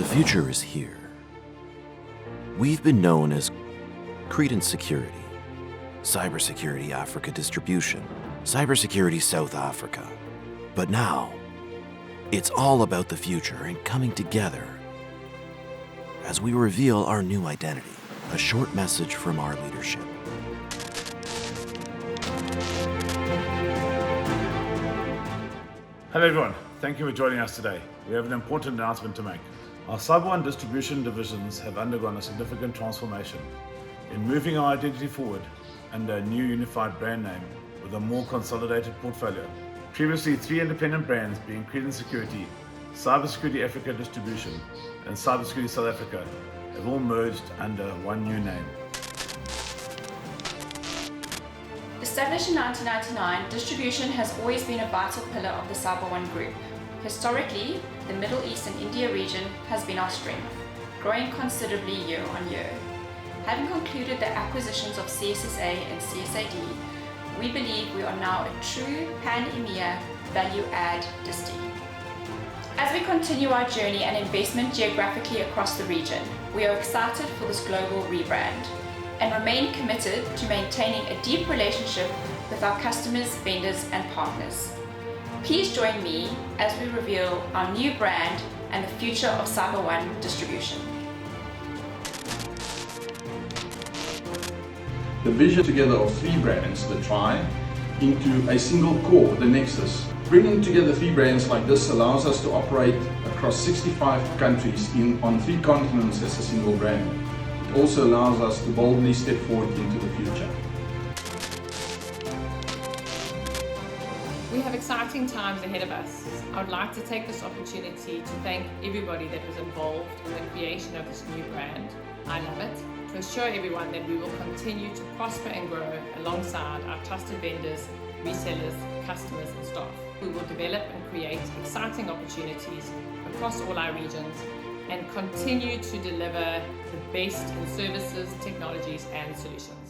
The future is here. We've been known as Credence Security, Cybersecurity Africa Distribution, Cybersecurity South Africa. But now, it's all about the future and coming together as we reveal our new identity. A short message from our leadership. Hello everyone, thank you for joining us today. We have an important announcement to make. Our CyberOne distribution divisions have undergone a significant transformation in moving our identity forward under a new unified brand name with a more consolidated portfolio. Previously, 3 independent brands being Credence Security, Cybersecurity Africa Distribution, and Cybersecurity South Africa have all merged under one new name. Established in 1999, distribution has always been a vital pillar of the CyberOne Group. Historically, the Middle East and India region has been our strength, growing considerably year on year. Having concluded the acquisitions of CSSA and CSAD, we believe we are now a true pan-EMEA value-add disti. As we continue our journey and investment geographically across the region, we are excited for this global rebrand and remain committed to maintaining a deep relationship with our customers, vendors, and partners. Please join me as we reveal our new brand and the future of CyberOne distribution. The vision together of 3 brands, the Tri, into a single core, the Nexus. Bringing together 3 brands like this allows us to operate across 65 countries on 3 continents as a single brand. It also allows us to boldly step forward into the future. We have exciting times ahead of us. I would like to take this opportunity to thank everybody that was involved in the creation of this new brand. I love it. To assure everyone that we will continue to prosper and grow alongside our trusted vendors, resellers, customers and staff. We will develop and create exciting opportunities across all our regions and continue to deliver the best in services, technologies and solutions.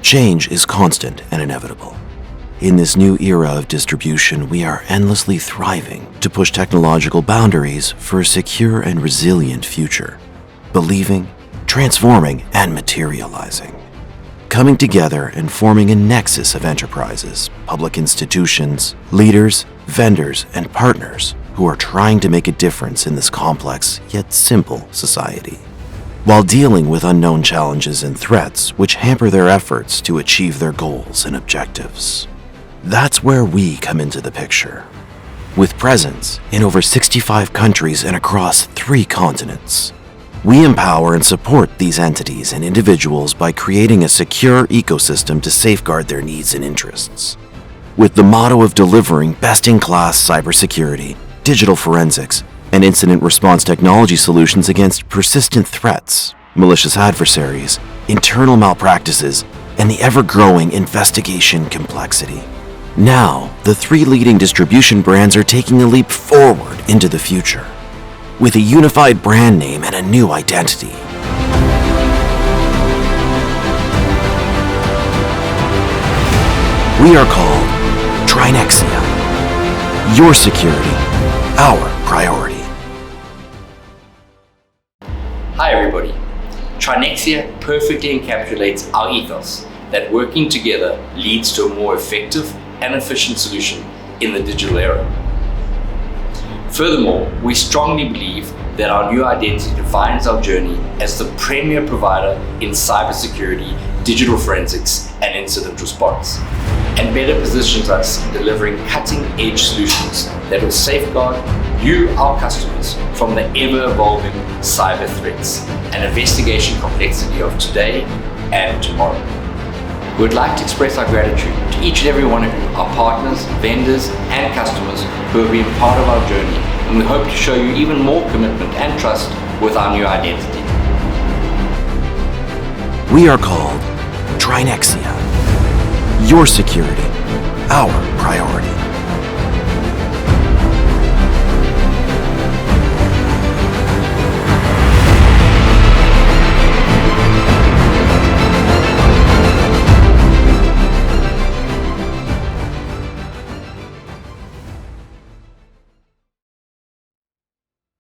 Change is constant and inevitable. In this new era of distribution, we are endlessly thriving to push technological boundaries for a secure and resilient future. Believing, transforming, and materializing. Coming together and forming a nexus of enterprises, public institutions, leaders, vendors, and partners who are trying to make a difference in this complex yet simple society, while dealing with unknown challenges and threats which hamper their efforts to achieve their goals and objectives. That's where we come into the picture. With presence in over 65 countries and across 3 continents, we empower and support these entities and individuals by creating a secure ecosystem to safeguard their needs and interests. With the motto of delivering best-in-class cybersecurity, digital forensics, and incident response technology solutions against persistent threats, malicious adversaries, internal malpractices, and the ever-growing investigation complexity. Now, the 3 leading distribution brands are taking a leap forward into the future, with a unified brand name and a new identity. We are called Trinexia. Your security, our priority. Hi everybody. Trinexia perfectly encapsulates our ethos that working together leads to a more effective and efficient solution in the digital era. Furthermore, we strongly believe that our new identity defines our journey as the premier provider in cybersecurity, digital forensics, and incident response, and better positions us in delivering cutting-edge solutions that will safeguard you, our customers, from the ever-evolving cyber threats and investigation complexity of today and tomorrow. We would like to express our gratitude to each and every one of you, our partners, vendors, and customers who have been part of our journey, and we hope to show you even more commitment and trust with our new identity. We are called Trinexia. Your security, our priority.